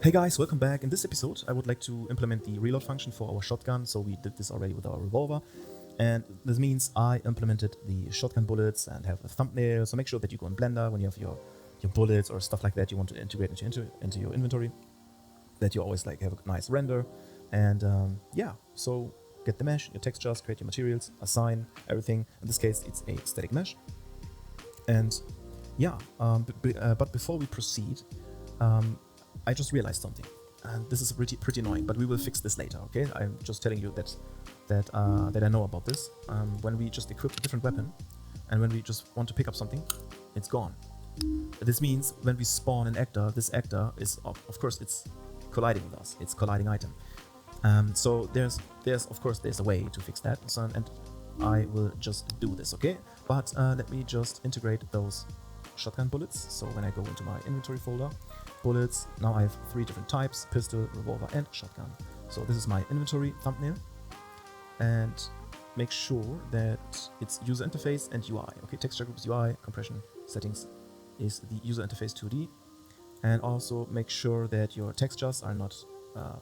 Hey guys, welcome back. In this episode, I would like to implement the reload function for our shotgun. So we did this already with our revolver. And this means I implemented the shotgun bullets and have a thumbnail. So make sure that you go in Blender when you have your bullets or stuff like that you want to integrate into your inventory, that you always like have a nice render. And so get the mesh, your textures, create your materials, assign everything. In this case, it's a static mesh. And but before we proceed, I just realized something, and this is pretty annoying. But we will fix this later. Okay, I'm just telling you that I know about this. When we just equip a different weapon, and when we just want to pick up something, it's gone. This means when we spawn an actor, this actor is of course it's colliding with us. It's colliding item. So there's a way to fix that. So, and I will just do this. Okay, but let me just integrate those shotgun bullets. So when I go into my inventory folder, bullets, now I have 3 different types: pistol, revolver, and shotgun. So this is my inventory thumbnail, and make sure that it's user interface and UI. Okay, texture groups, UI, compression settings is the user interface 2D, and also make sure that your textures are not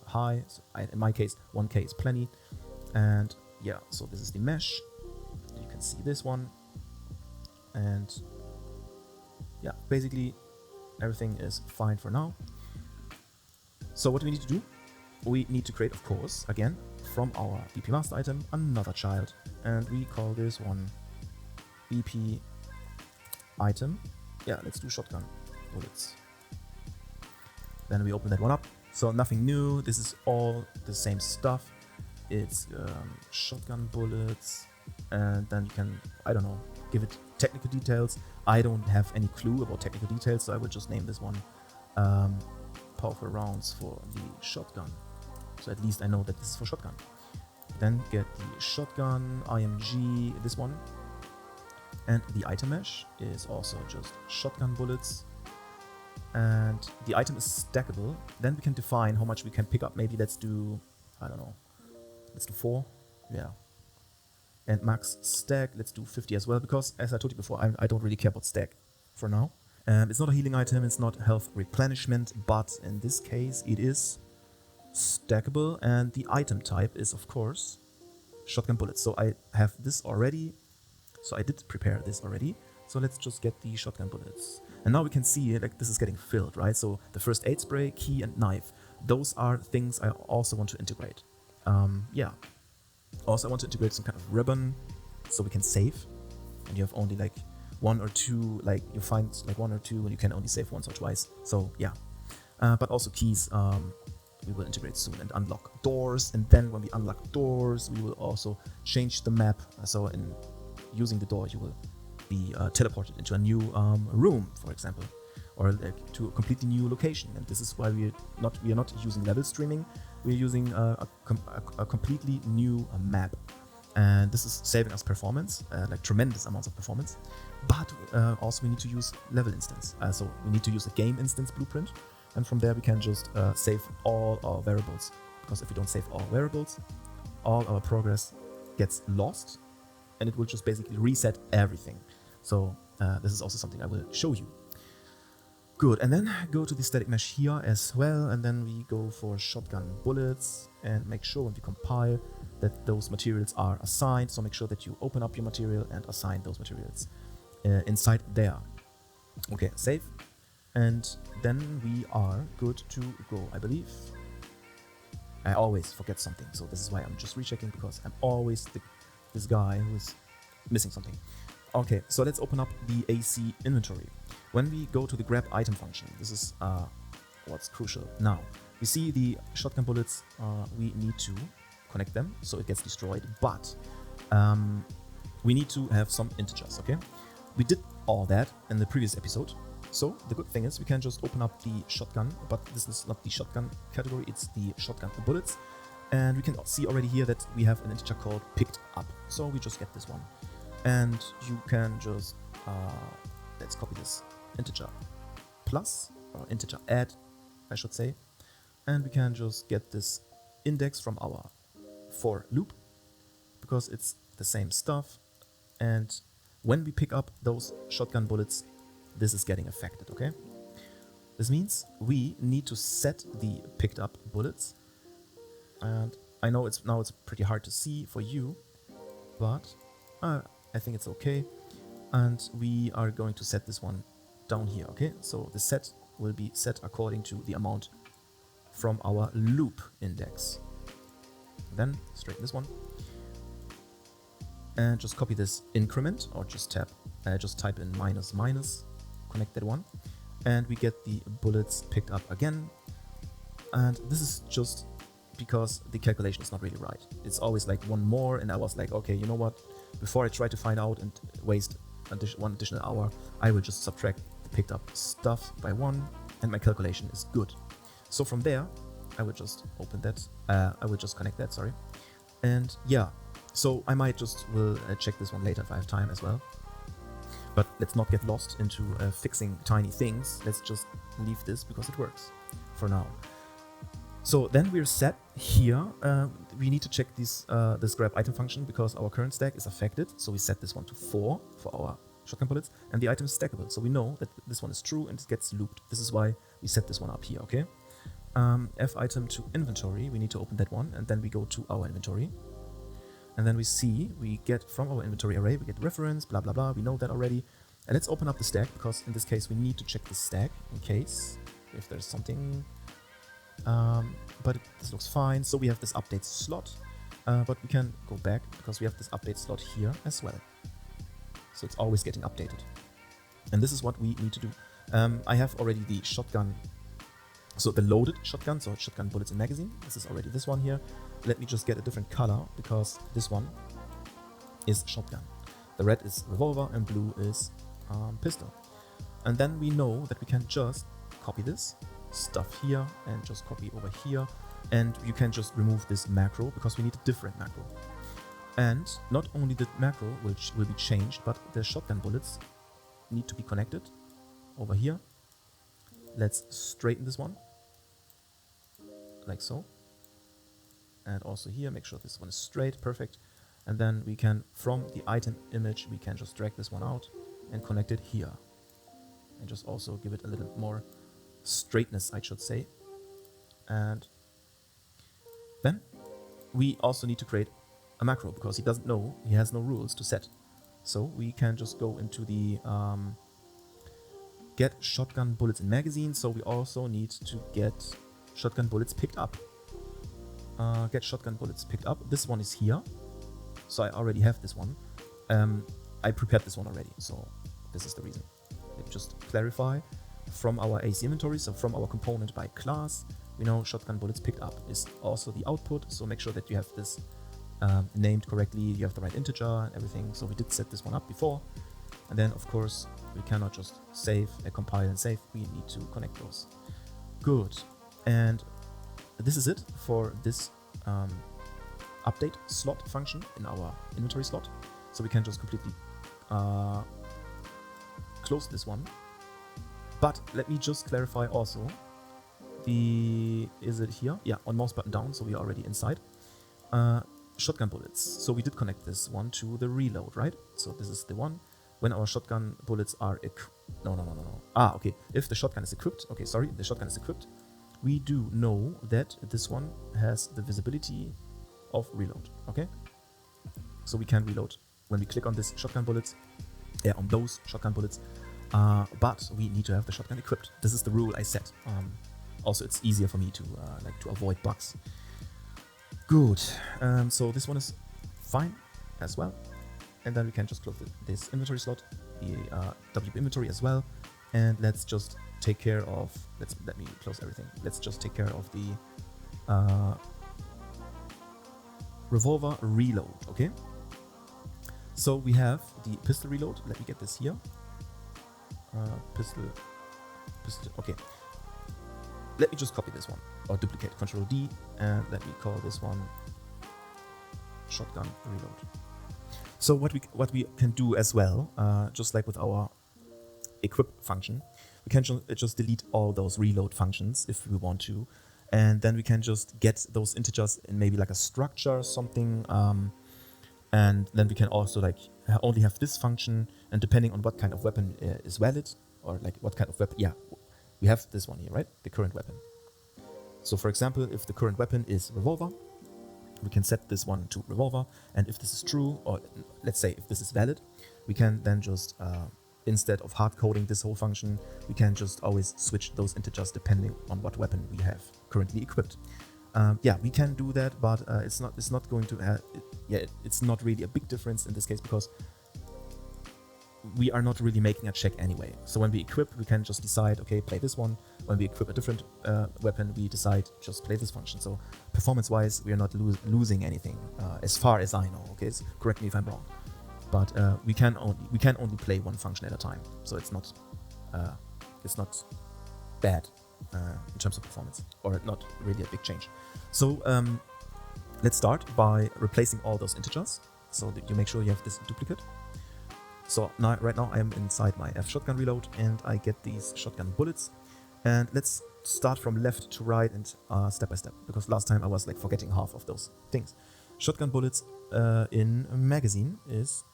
high. So in my case, 1K is plenty. And yeah, so this is the mesh. You can see this one, and yeah, basically everything is fine for now. So what do we need to do? We need to create, of course, again, from our BP master item, another child. And we call this one BP item. Yeah, let's do shotgun bullets. Then we open that one up. So nothing new. This is all the same stuff. It's shotgun bullets. And then you can, I don't know, give it technical details. I don't have any clue about technical details, so I will just name this one powerful rounds for the shotgun. So at least I know that this is for shotgun. Then get the shotgun IMG, this one. And the item mesh is also just shotgun bullets. And the item is stackable. Then we can define how much we can pick up. Maybe let's do, I don't know, let's do 4. Yeah. And max stack, let's do 50 as well, because as I told you before, I don't really care about stack for now. It's not a healing item, it's not health replenishment, but in this case it is stackable, and the item type is of course shotgun bullets. So I have this already, so I did prepare this already. So let's just get the shotgun bullets. And now we can see like this is getting filled, right? So the first aid spray, key, and knife, those are things I also want to integrate. Also, I want to integrate some kind of ribbon so we can save, and you have only like 1 or 2, like you find like 1 or 2 and you can only save once or twice. So yeah, but also keys we will integrate soon, and unlock doors. And then when we unlock doors, we will also change the map. So in using the door, you will be teleported into a new room, for example, or like to a completely new location. And this is why we are not using level streaming. We're using a completely new map, and this is saving us performance, like tremendous amounts of performance. But also we need to use level instance. So we need to use a game instance blueprint, and from there we can just save all our variables. Because if we don't save all variables, all our progress gets lost, and it will just basically reset everything. So this is also something I will show you. Good, and then go to the static mesh here as well, and then we go for shotgun bullets, and make sure when we compile that those materials are assigned. So make sure that you open up your material and assign those materials inside there. Okay, save, and then we are good to go, I believe. I always forget something, so this is why I'm just rechecking, because I'm always this guy who is missing something. Okay, so let's open up the AC inventory. When we go to the grab item function, this is what's crucial. Now, we see the shotgun bullets, we need to connect them so it gets destroyed, but we need to have some integers, okay? We did all that in the previous episode. So the good thing is we can just open up the shotgun, but this is not the shotgun category, it's the shotgun bullets. And we can see already here that we have an integer called picked up. So we just get this one. And you can just, let's copy this integer plus, or integer add, I should say. And we can just get this index from our for loop, because it's the same stuff. And when we pick up those shotgun bullets, this is getting affected, okay? This means we need to set the picked up bullets. And I know it's pretty hard to see for you, but I think it's okay. And we are going to set this one down here, okay? So the set will be set according to the amount from our loop index. Then straighten this one. And just copy this increment, or just type in minus minus, connect that one. And we get the bullets picked up again. And this is just because the calculation is not really right. It's always like one more, and I was like, okay, you know what? Before I try to find out and waste one additional hour, I will just subtract the picked up stuff by 1, and my calculation is good. So from there, I will just open that. I will just connect that, sorry. And yeah, so I might just will check this one later if I have time as well. But let's not get lost into fixing tiny things. Let's just leave this because it works for now. So then we're set here. We need to check this grab item function because our current stack is affected. So we set this one to 4 for our shotgun bullets, and the item is stackable. So we know that this one is true and it gets looped. This is why we set this one up here, okay? F item to inventory, we need to open that one, and then we go to our inventory. And then we get from our inventory array, we get reference, blah, blah, blah. We know that already. And let's open up the stack because in this case, we need to check the stack in case if there's something. But this looks fine. So we have this update slot, but we can go back because we have this update slot here as well. So it's always getting updated. And this is what we need to do. I have already the shotgun, so the loaded shotgun, so shotgun bullets in magazine. This is already this one here. Let me just get a different color because this one is shotgun. The red is revolver and blue is pistol. And then we know that we can just copy this stuff here and just copy over here, and you can just remove this macro because we need a different macro. And not only the macro which will be changed, but the shotgun bullets need to be connected over here. Let's straighten this one like so, and also here make sure this one is straight, perfect. And then we can, from the item image, we can just drag this one out and connect it here, and just also give it a little more straightness, I should say. And then we also need to create a macro because he doesn't know, he has no rules to set. So we can just go into the get shotgun bullets in magazine. So we also need to get shotgun bullets picked up. Get shotgun bullets picked up. This one is here, so I already have this one. I prepared this one already, so this is the reason. Let me just clarify. From our AC inventory, so from our component by class, we know shotgun bullets picked up is also the output. So make sure that you have this named correctly, you have the right integer and everything. So we did set this one up before. And then of course we cannot just save, compile and save. We need to connect those. Good. And this is it for this update slot function in our inventory slot. So we can just completely close this one. But let me just clarify also is it here? Yeah, on mouse button down, so we are already inside. Shotgun bullets. So we did connect this one to the reload, right? So this is the one. When our shotgun bullets are no. Okay. If the shotgun is equipped, okay, sorry, the shotgun is equipped, we do know that this one has the visibility of reload, okay? So we can reload when we click on this shotgun bullets, on those shotgun bullets. But we need to have the shotgun equipped. This is the rule I set. Also, it's easier for me to to avoid bugs. Good. So this one is fine as well. And then we can just close this inventory slot, the WP inventory as well. And let's just take care of. Let me close everything. Let's just take care of the revolver reload. Okay. So we have the pistol reload. Let me get this here. Pistol, okay. Let me just copy this one, or duplicate, Control D, and let me call this one shotgun reload. So what we can do as well, just like with our equip function, we can just delete all those reload functions if we want to, and then we can just get those integers in maybe like a structure or something, and then we can also like only have this function, and depending on what kind of weapon is valid, or like what kind of weapon, we have this one here, right? The current weapon. So for example, if the current weapon is revolver, we can set this one to revolver, and if this is true, or let's say if this is valid, we can then just, instead of hard coding this whole function, we can just always switch those integers depending on what weapon we have currently equipped. Yeah, we can do that, but it's not going to have, it's not really a big difference in this case because we are not really making a check anyway. So when we equip, we can just decide, okay, play this one. When we equip a different weapon, we decide just play this function. So performance-wise, we are not losing anything, as far as I know. Okay, so correct me if I'm wrong, but we can only play one function at a time. So it's not bad in terms of performance, or not really a big change. So let's start by replacing all those integers, so that you make sure you have this duplicate. So now, right now I am inside my F shotgun reload and I get these shotgun bullets. And let's start from left to right and step by step, because last time I was like forgetting half of those things. Shotgun bullets in magazine is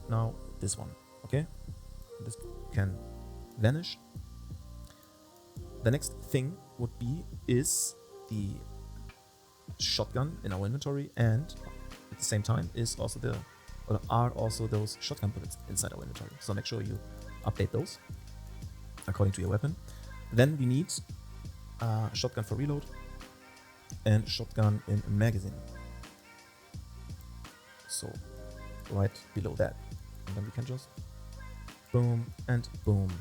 now this one, okay? This can vanish. The next thing is the shotgun in our inventory, and at the same time are also those shotgun bullets inside our inventory. So make sure you update those according to your weapon. Then we need shotgun for reload and shotgun in magazine. So right below that, and then we can just boom and boom.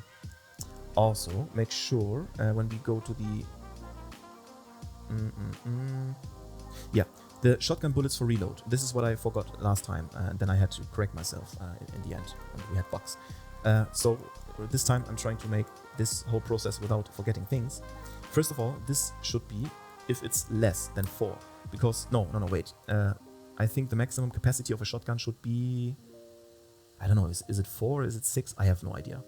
Also make sure when we go to the the shotgun bullets for reload. This is what I forgot last time, and then I had to correct myself in the end when we had bugs. So this time I'm trying to make this whole process without forgetting things. First of all, this should be if it's less than 4, because no, wait. I think the maximum capacity of a shotgun should be, I don't know, is it 4? Is it 6? I have no idea.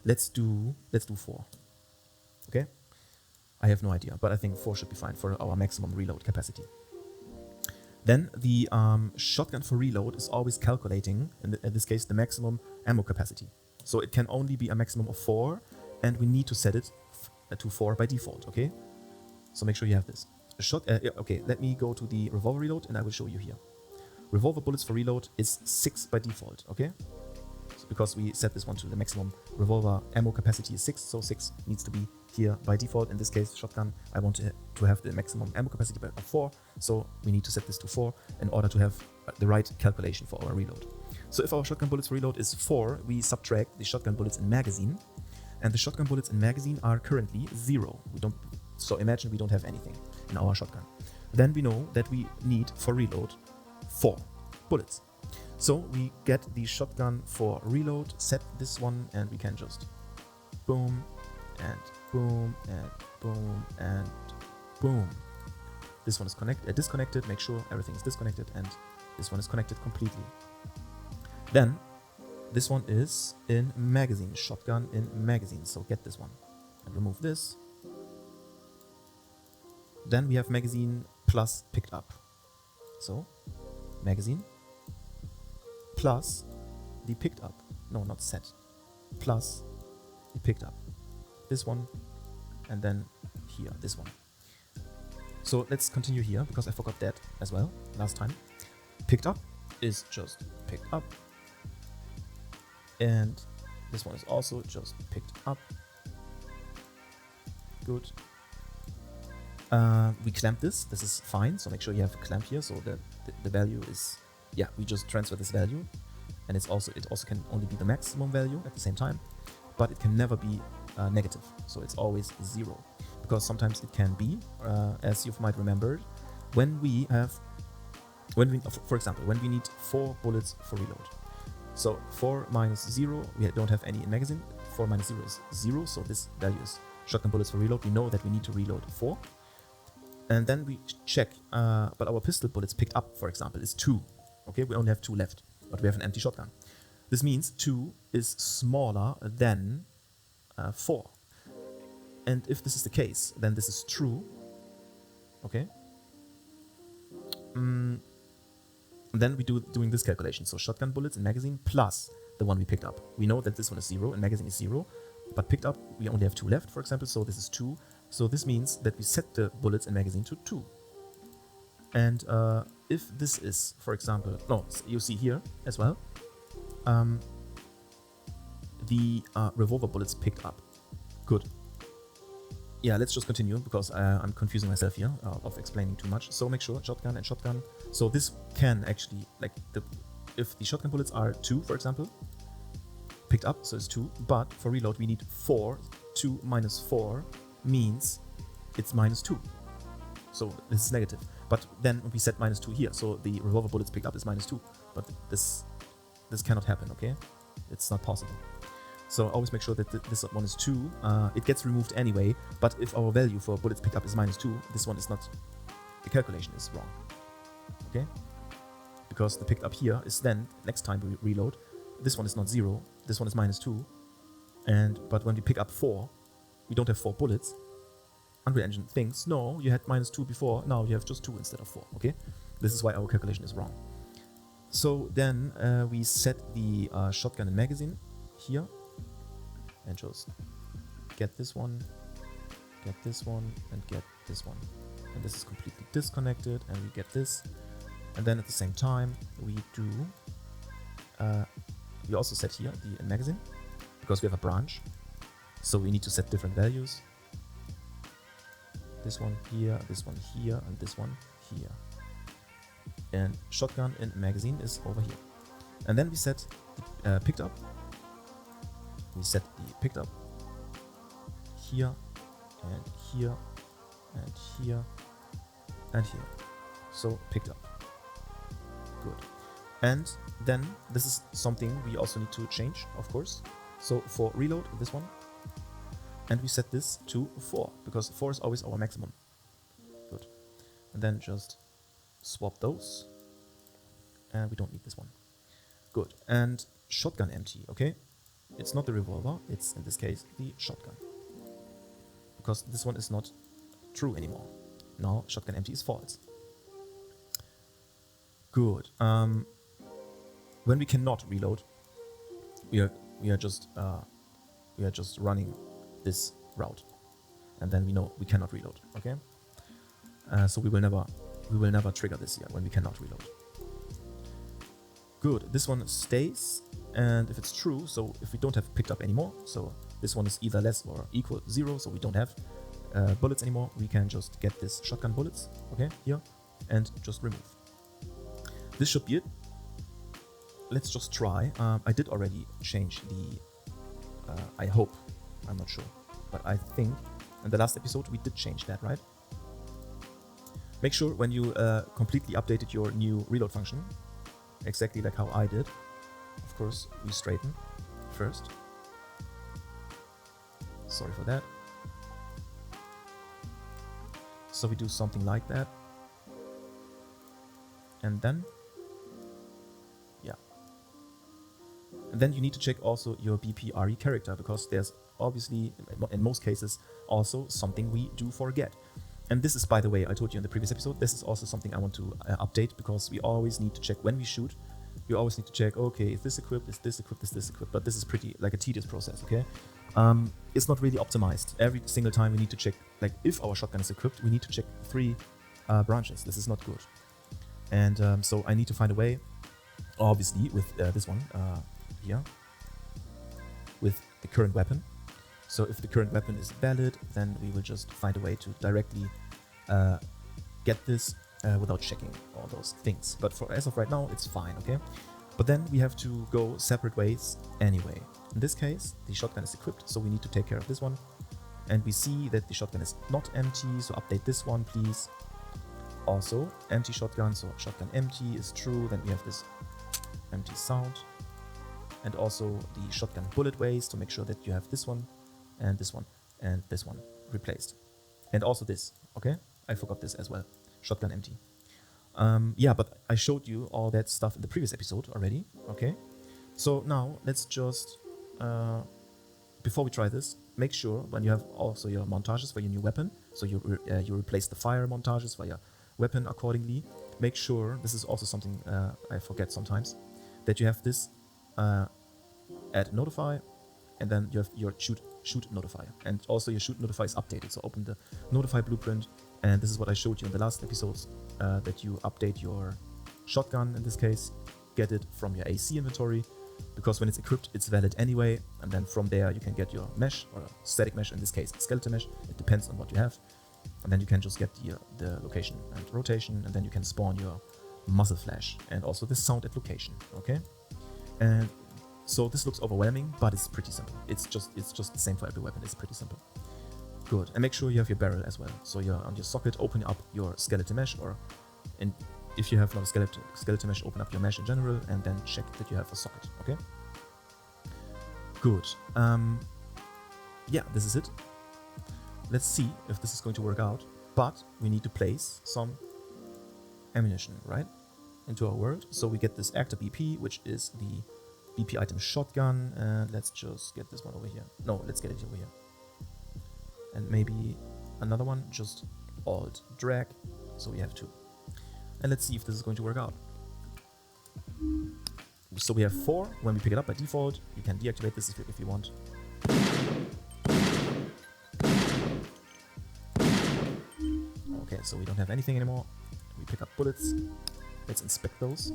Let's do 4. Okay? I have no idea, but I think 4 should be fine for our maximum reload capacity. Then the shotgun for reload is always calculating, in this case, the maximum ammo capacity. So it can only be a maximum of 4, and we need to set it to 4 by default, okay? So make sure you have this. Okay, let me go to the revolver reload, and I will show you here. Revolver bullets for reload is 6 by default, okay? So because we set this one to the maximum revolver ammo capacity is 6, so 6 needs to be here by default. In this case, shotgun, I want to have the maximum ammo capacity of 4, so we need to set this to 4 in order to have the right calculation for our reload. So if our shotgun bullets reload is 4, we subtract the shotgun bullets in magazine, and the shotgun bullets in magazine are currently 0. So imagine we don't have anything in our shotgun. Then we know that we need for reload 4 bullets. So we get the shotgun for reload, set this one, and we can just boom and boom and boom and boom. This one is disconnected, make sure everything is disconnected, and this one is connected completely. Then this one is in magazine, shotgun in magazine, so get this one and remove this. Then we have magazine plus picked up. So magazine plus the picked up, no, not set, plus the picked up. This one, and then here, this one. So let's continue here, because I forgot that as well last time. Picked up is just picked up, and this one is also just picked up. Good. We clamp this is fine, so make sure you have a clamp here, so that the value is, yeah, we just transfer this value, and it also can only be the maximum value at the same time, but it can never be negative, so it's always 0, because sometimes it can be, as you might remember, for example, when we need 4 bullets for reload. So 4 minus 0, we don't have any in magazine, 4 minus 0 is 0, so this value is shotgun bullets for reload. We know that we need to reload 4. And then we check, but our pistol bullets picked up, for example, is 2. Okay, we only have 2 left, but we have an empty shotgun. This means 2 is smaller than 4. And if this is the case, then this is true. Okay. Then we doing this calculation. So shotgun bullets in magazine plus the one we picked up. We know that this one is 0 and magazine is 0. But picked up, we only have 2 left, for example, so this is 2. So this means that we set the bullets in magazine to 2. And if this is, for example, no, you see here as well, the revolver bullets picked up. Good. Yeah, let's just continue because I'm confusing myself here of explaining too much. So make sure shotgun and shotgun. So this can actually, like, if the shotgun bullets are 2, for example, picked up, so it's 2. But for reload, we need 4. 2 minus 4 means it's minus 2. So this is negative. But then we set minus 2 here, so the revolver bullets picked up is minus 2. But this cannot happen, okay? It's not possible. So always make sure that this one is 2. It gets removed anyway, but if our value for bullets picked up is minus 2, this one is not, the calculation is wrong, okay? Because the picked up here is then, next time we reload, this one is not 0, this one is minus 2, but when we pick up 4, we don't have 4 bullets. Unreal Engine thinks, no, you had minus 2 before, now you have just 2 instead of 4, okay? This is why our calculation is wrong. So then we set the shotgun and magazine here, and just get this one, and get this one. And this is completely disconnected, and we get this. And then at the same time, we do, we also set here the magazine, because we have a branch. So we need to set different values. This one here, and this one here. And shotgun and magazine is over here. And then we set the picked up. We set the picked up here, and here, and here, and here. So picked up. Good. And then this is something we also need to change, of course. So for reload, this one. And we set this to 4, because 4 is always our maximum. Good. And then just swap those. And we don't need this one. Good. And shotgun empty, okay? It's not the revolver, it's in this case the shotgun. Because this one is not true anymore. Now shotgun empty is false. Good. When we cannot reload, we are just running this route, and then we know we cannot reload. Okay. So we will never trigger this here when we cannot reload. Good. This one stays. And if it's true, so if we don't have picked up anymore, so this one is either less or equal 0, so we don't have bullets anymore, we can just get this shotgun bullets, okay, here, and just remove. This should be it. Let's just try. I did already change the, I hope, I'm not sure, but I think in the last episode we did change that, right? Make sure when you completely updated your new reload function, exactly like how I did. Of course, we straighten first. Sorry for that. So we do something like that. And then, yeah. And then you need to check also your BPRE character, because there's obviously, in most cases, also something we do forget. And this is, by the way, I told you in the previous episode, this is also something I want to update, because we always need to check when we shoot. You always need to check, okay, is this equipped, is this equipped, is this equipped, but this is pretty like a tedious process, okay? It's not really optimized. Every single time we need to check, like if our shotgun is equipped, we need to check 3 branches. This is not good. And so I need to find a way, obviously, with this one here, with the current weapon. So if the current weapon is valid, then we will just find a way to directly get this without checking all those things. But for as of right now, it's fine, okay? But then we have to go separate ways anyway. In this case, the shotgun is equipped, so we need to take care of this one. And we see that the shotgun is not empty, so update this one, please. Also, empty shotgun, so shotgun empty is true, then we have this empty sound. And also the shotgun bullet waste, to make sure that you have this one, and this one, and this one replaced. And also this, okay? I forgot this as well. Shotgun empty. Yeah, but I showed you all that stuff in the previous episode already, okay? So now let's just, before we try this, make sure when you have also your montages for your new weapon, so you replace the fire montages for your weapon accordingly, make sure, this is also something I forget sometimes, that you have this add notify, and then you have your shoot notifier, and also your shoot notifier is updated. So open the notify blueprint, and this is what I showed you in the last episodes, that you update your shotgun in this case, get it from your AC inventory, because when it's equipped it's valid anyway, and then from there you can get your mesh, or static mesh, in this case skeleton mesh, it depends on what you have, and then you can just get the location and rotation, and then you can spawn your muzzle flash and also the sound at location. Okay, and so this looks overwhelming, but it's pretty simple. It's just the same for every weapon. It's pretty simple. Good. And make sure you have your barrel as well. So you're on your socket, open up your skeleton mesh, or if you have no skeleton mesh, open up your mesh in general, and then check that you have a socket. Okay. Good. Yeah, this is it. Let's see if this is going to work out. But we need to place some ammunition, right, into our world. So we get this active BP, which is the BP item shotgun, and let's just get this one over here. No, let's get it over here. And maybe another one, just alt drag, so we have two. And let's see if this is going to work out. So we have 4 when we pick it up by default. You can deactivate this if you want. Okay, so we don't have anything anymore. We pick up bullets. Let's inspect those.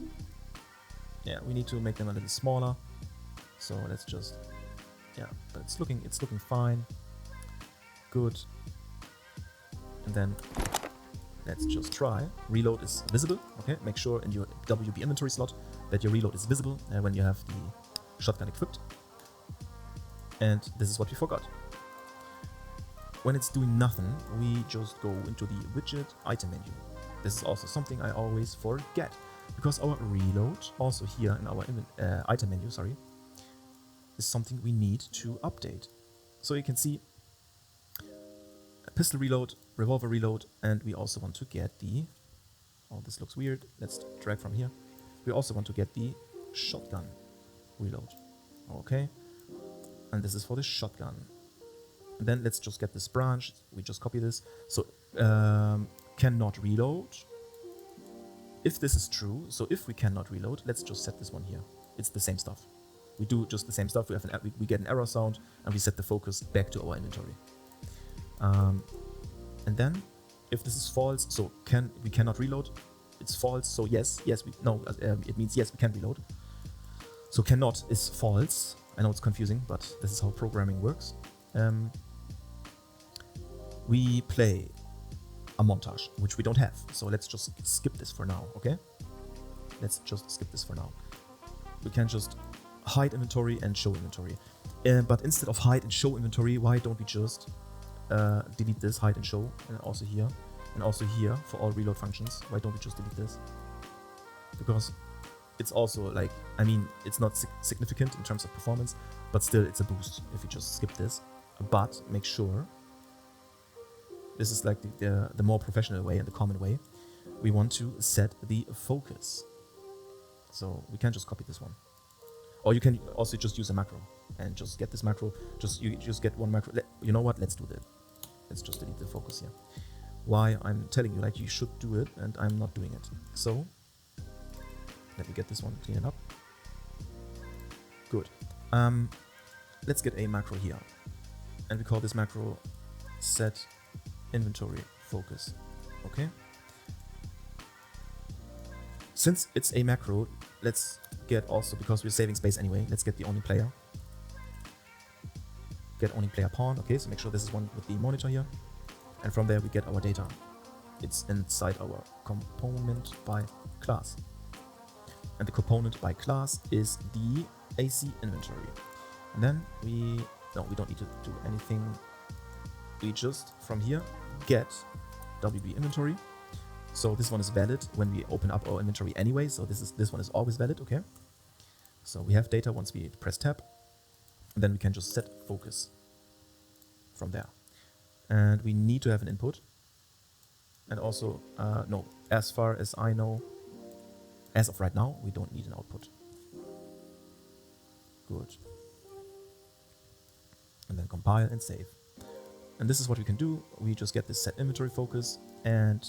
Yeah, we need to make them a little smaller. So let's just, yeah, but it's looking fine. Good. And then let's just try. Reload is visible. Okay, make sure in your WB inventory slot that your reload is visible when you have the shotgun equipped. And this is what we forgot. When it's doing nothing, we just go into the widget item menu. This is also something I always forget, because our reload, also here in our item menu, sorry, is something we need to update. So you can see pistol reload, revolver reload, and we also want to get the, oh, this looks weird, let's drag from here. We also want to get the shotgun reload. Okay, and this is for the shotgun. And then let's just get this branch, we just copy this. So cannot reload. If this is true, so if we cannot reload, let's just set this one here. It's the same stuff. We do just the same stuff. We get an error sound, and we set the focus back to our inventory. And then, if this is false, so we cannot reload. It's false. So it means yes, we can reload. So cannot is false. I know it's confusing, but this is how programming works. We play a montage, which we don't have. So let's just skip this for now, okay? Let's just skip this for now. We can just hide inventory and show inventory. But instead of hide and show inventory, why don't we just delete this, hide and show, and also here for all reload functions? Why don't we just delete this? Because it's also like, I mean, it's not significant in terms of performance, but still it's a boost if you just skip this. But make sure, this is like the more professional way and the common way, we want to set the focus. So we can just copy this one. Or you can also just use a macro and just get this macro. You just get one macro. You know what? Let's do that. Let's just delete the focus here. Why I'm telling you like you should do it and I'm not doing it. So let me get this one, clean it up. Good. Let's get a macro here. And we call this macro set inventory focus. Okay. Since it's a macro, let's get also, because we're saving space anyway, let's get the only player. Get only player pawn. Okay, so make sure this is one with the monitor here. And from there we get our data. It's inside our component by class. And the component by class is the AC inventory. And then we don't need to do anything. We just, from here, get WB inventory. So this one is valid when we open up our inventory anyway. So this one is always valid, okay? So we have data once we press tab. And then we can just set focus from there. And we need to have an input. And also, no, as far as I know, as of right now, we don't need an output. Good. And then compile and save. And this is what we can do. We just get this set inventory focus, and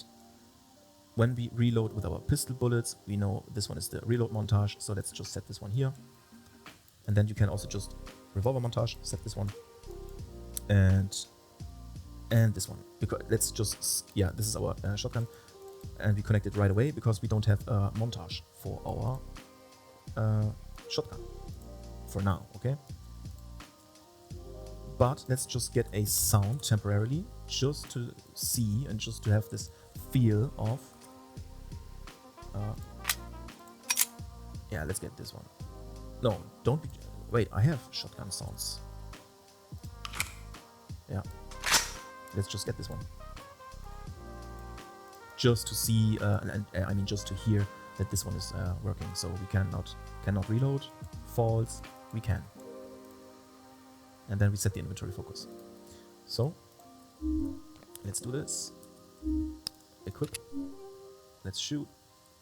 when we reload with our pistol bullets, we know this one is the reload montage, so let's just set this one here. And then you can also just revolver montage, set this one, and this one, because let's just, yeah, this is our shotgun, and we connect it right away because we don't have a montage for our shotgun for now, okay? But let's just get a sound temporarily, just to see and just to have this feel of yeah, let's get this one. No, don't be, wait, I have shotgun sounds. Yeah, let's just get this one, just to see and I mean just to hear that this one is working. So we cannot reload, false, we can, and then we set the inventory focus. So let's do this. Equip, let's shoot.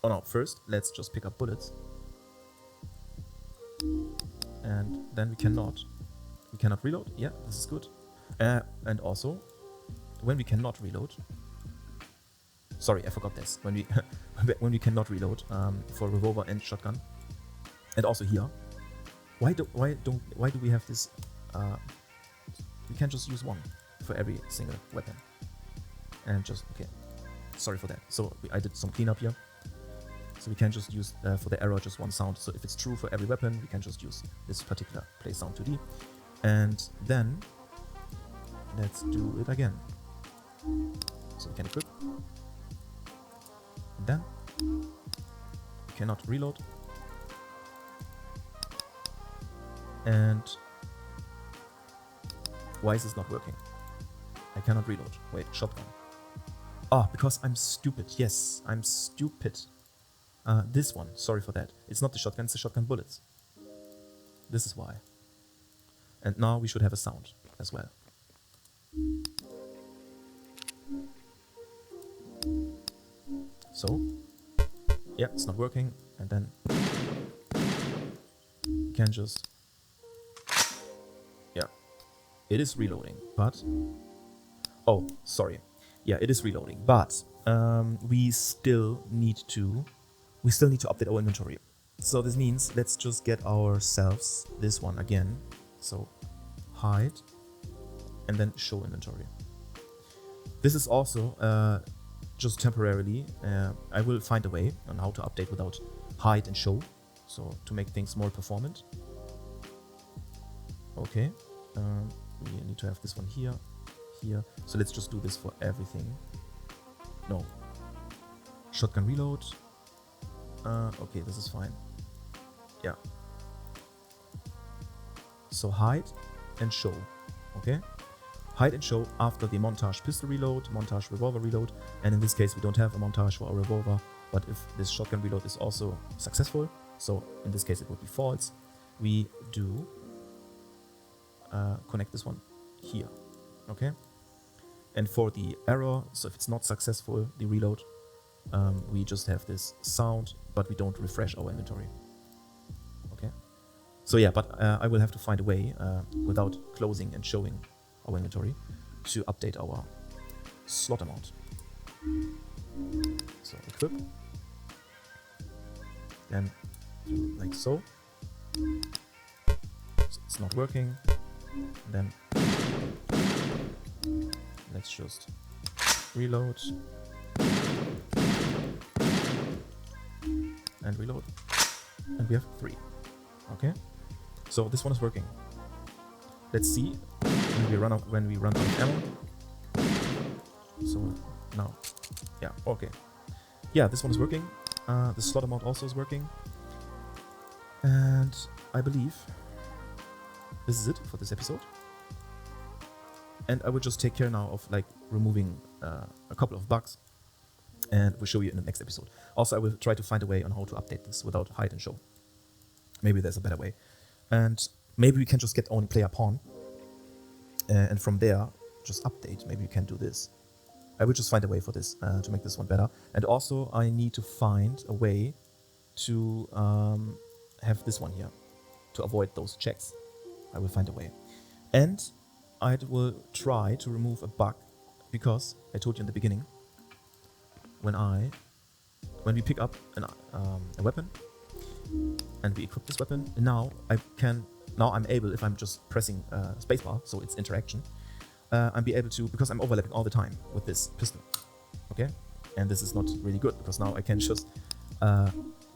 Oh no, first let's just pick up bullets, and then we cannot reload. Yeah, this is good. And also, when we cannot reload, sorry, I forgot this. When we when we cannot reload for revolver and shotgun, and also here, why do we have this? We can just use one for every single weapon, and just, okay. Sorry for that. So I did some cleanup here. So we can just use for the error just one sound. So if it's true for every weapon, we can just use this particular play sound 2D, and then let's do it again. So we can equip, and then we cannot reload, and why is this not working? I cannot reload. Wait, shotgun. Ah, because I'm stupid. Yes, I'm stupid. This one, sorry for that. It's not the shotgun, it's the shotgun bullets. This is why. And now we should have a sound as well. So, yeah, it's not working, and then you can just, yeah, it is reloading, but, oh, sorry, yeah, it is reloading, but we still need to update our inventory. So this means let's just get ourselves this one again. So hide and then show inventory. This is also just temporarily. I will find a way on how to update without hide and show, so to make things more performant. Okay, we need to have this one here, here. So let's just do this for everything. No, shotgun reload. Okay, this is fine. Yeah. So hide and show. Okay. Hide and show after the montage pistol reload, montage revolver reload, and in this case we don't have a montage for our revolver, but if this shotgun reload is also successful, so in this case it would be false, we do connect this one here, okay? And for the error, so if it's not successful, the reload, we just have this sound, but we don't refresh our inventory, okay? So yeah, but I will have to find a way without closing and showing our inventory to update our slot amount. So equip, then do like so. So it's not working. Then let's just reload and reload, and we have 3. Okay, so this one is working. Let's see when we run out of ammo. So now, yeah, okay, yeah, this one is working. The slot amount also is working, and I believe this is it for this episode. And I will just take care now of like removing a couple of bugs, and we'll show you in the next episode. Also, I will try to find a way on how to update this without hide and show. Maybe there's a better way, and maybe we can just get only player pawn, and from there just update. Maybe you can do this. I will just find a way for this to make this one better. And also I need to find a way to have this one here to avoid those checks. I will find a way. And I will try to remove a bug, because I told you in the beginning, when we pick up a weapon and we equip this weapon, now I can now I'm able, if I'm just pressing spacebar, so it's interaction, I'm be able to, because I'm overlapping all the time with this pistol, okay? And this is not really good, because now I can just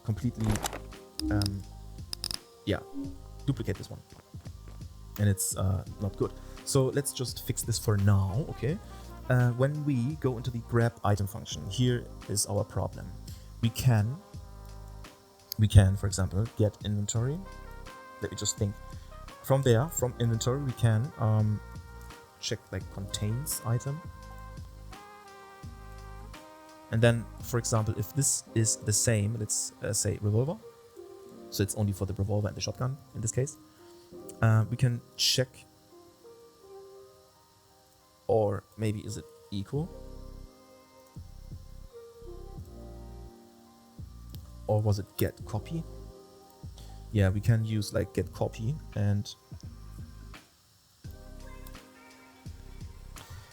completely, yeah, duplicate this one. And it's not good. So let's just fix this for now, okay? When we go into the grab item function, here is our problem. We can, for example, get inventory. Let me just think. From there, from inventory, we can check like contains item. And then, for example, if this is the same, let's say revolver. So it's only for the revolver and the shotgun in this case. We can check, or maybe is it equal? Or was it get copy? Yeah, we can use like get copy and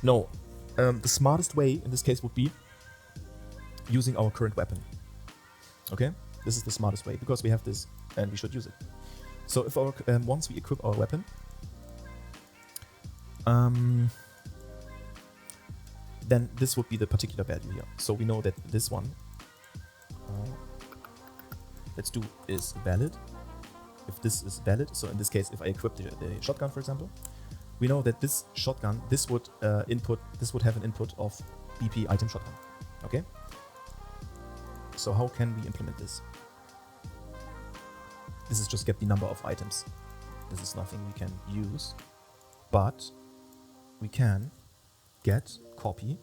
no, the smartest way in this case would be using our current weapon. Okay, this is the smartest way because we have this and we should use it. So if our once we equip our weapon, then this would be the particular value here. So we know that this one, let's do is valid. If this is valid, so in this case, if I equip the shotgun, for example, we know that this shotgun, this would have an input of BP item shotgun. Okay. So how can we implement this? This is just get the number of items. This is nothing we can use, but we can get copy.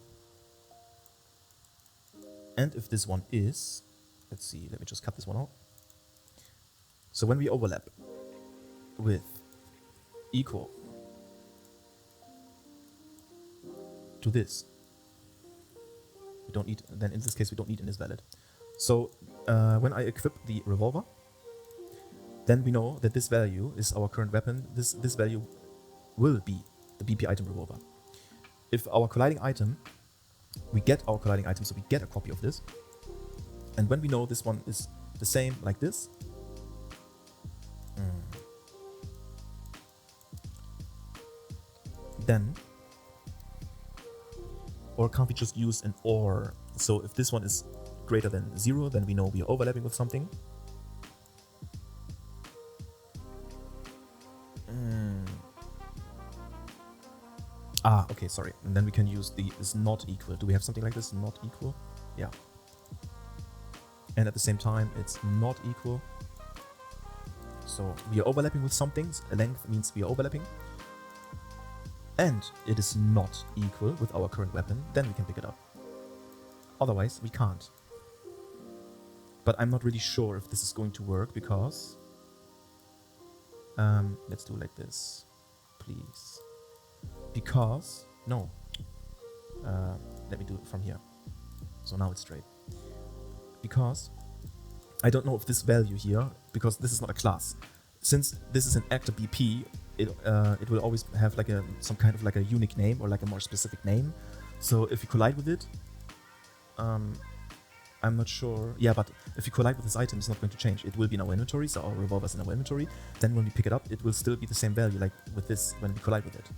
And if this one is, let's see, let me just cut this one out. So when we overlap with equal to this, we don't need, then in this case we don't need an is valid. So when I equip the revolver, then we know that this value is our current weapon. This value will be the BP item revolver. If our colliding item, we get our colliding item, so we get a copy of this. And when we know this one is the same like this, then, or can't we just use an or? So if this one is greater than 0, then we know we are overlapping with something. Okay, sorry. And then we can use the is not equal. Do we have something like this? Not equal? Yeah. And at the same time, it's not equal. So we are overlapping with something. Length means we are overlapping. And it is not equal with our current weapon, then we can pick it up. Otherwise, we can't. But I'm not really sure if this is going to work because... let's do it like this, please. Because... No. Let me do it from here. So now it's straight. Because I don't know if this value here, because this is not a class. Since this is an actor BP, it will always have like some kind of like a unique name or like a more specific name. So if you collide with it, I'm not sure. Yeah, but if you collide with this item, it's not going to change. It will be in our inventory, so our revolver is in our inventory. Then when we pick it up, it will still be the same value like with this when we collide with it.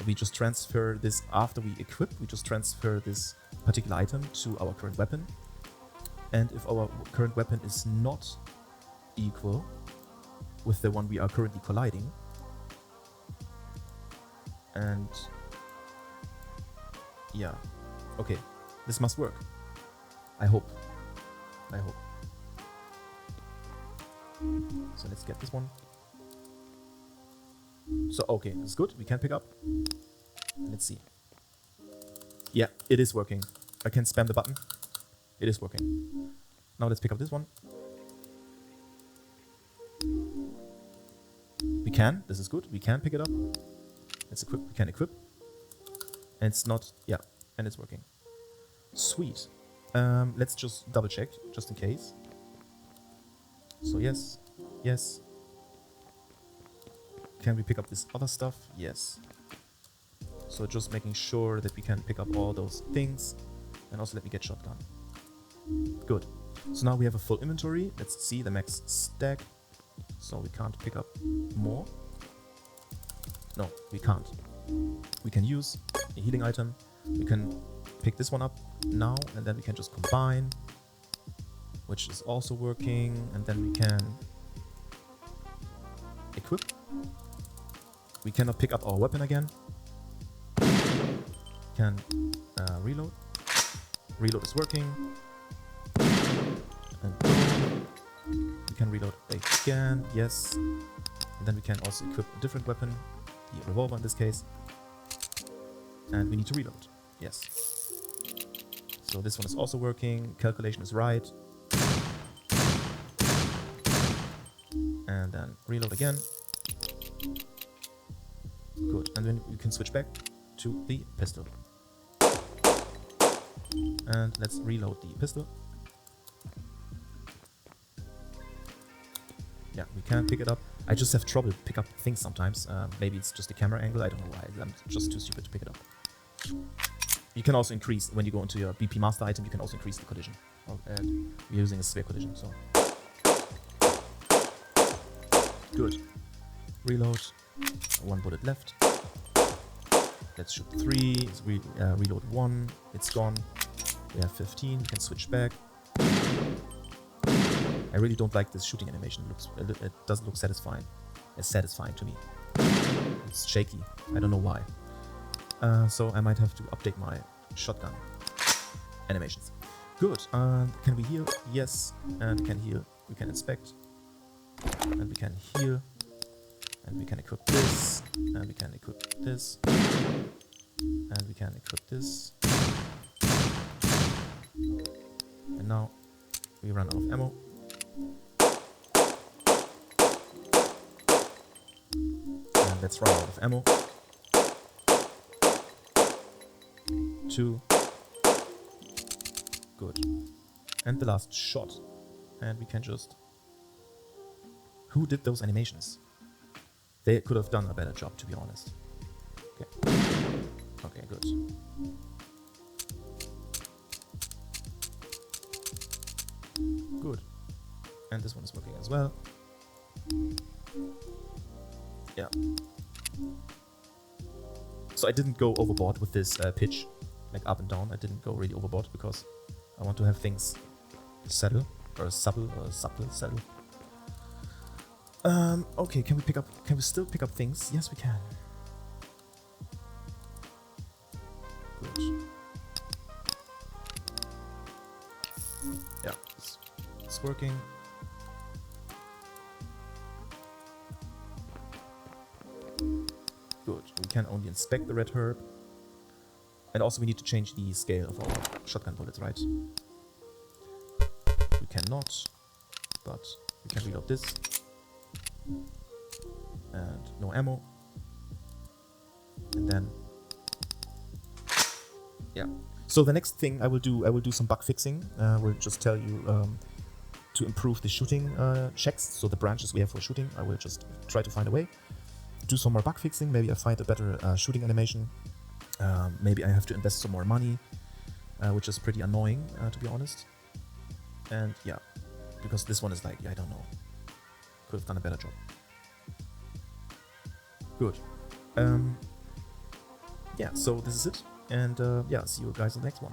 We just transfer this after we equip. We just transfer this particular item to our current weapon. And if our current weapon is not equal with the one we are currently colliding, and yeah, okay, this must work. I hope. So let's get this one. So okay, that's good. We can pick up. Let's see. Yeah, it is working. I can spam the button. It is working. Now let's pick up this one. We can. This is good. We can pick it up. Let's equip. We can equip. And it's not. Yeah, and it's working. Sweet. Let's just double check, just in case. So yes, yes. Can we pick up this other stuff? Yes. So just making sure that we can pick up all those things. And also let me get shotgun. Good. So now we have a full inventory. Let's see the max stack. so we can't pick up more. No, we can't. We can use a healing item. We can pick this one up now, and then we can just combine, which is also working, and then we can equip. We cannot pick up our weapon again. Can reload. Reload is working. And we can reload again, yes. And then we can also equip a different weapon, the revolver in this case. And we need to reload, yes. So this one is also working, calculation is right. And then reload again. Good, and then we can switch back to the pistol. And let's reload the pistol. Yeah, we can pick it up. I just have trouble pick up things sometimes. Maybe it's just the camera angle, I don't know why. I'm just too stupid to pick it up. You can also increase, when you go into your BP master item, you can also increase the collision. And we're using a sphere collision, so. Good. Reload. 1 bullet left. Let's shoot 3. Reload 1. It's gone. We have 15. We can switch back. I really don't like this shooting animation. It doesn't look satisfying. It's satisfying to me. It's shaky. I don't know why. So I might have to update my shotgun animations. Good. Can we heal? Yes. And we can heal. We can inspect. And we can heal. And we can equip this. And we can equip this. And we can equip this. And now we run out of ammo. And let's run out of ammo. 2. Good. And the last shot. And we can just... Who did those animations? They could have done a better job, to be honest. Okay. Okay, good. Good. And this one is working as well. Yeah. So I didn't go overboard with this pitch, like up and down. I didn't go really overboard because I want to have things settle, or supple, settle. Okay, can we still pick up things? Yes, we can. Good. Yeah, it's working. Good. We can only inspect the red herb. And also we need to change the scale of our shotgun bullets, right? We cannot, but we can reload this. And no ammo. And then... Yeah. So the next thing I will do some bug fixing. We'll just tell you to improve the shooting checks. So the branches we have for shooting, I will just try to find a way. Do some more bug fixing. Maybe I find a better shooting animation. Maybe I have to invest some more money, which is pretty annoying, to be honest. And yeah, because this one is like, I don't know. Could have done a better job. Good. Yeah, so this is it. And yeah, see you guys in the next one.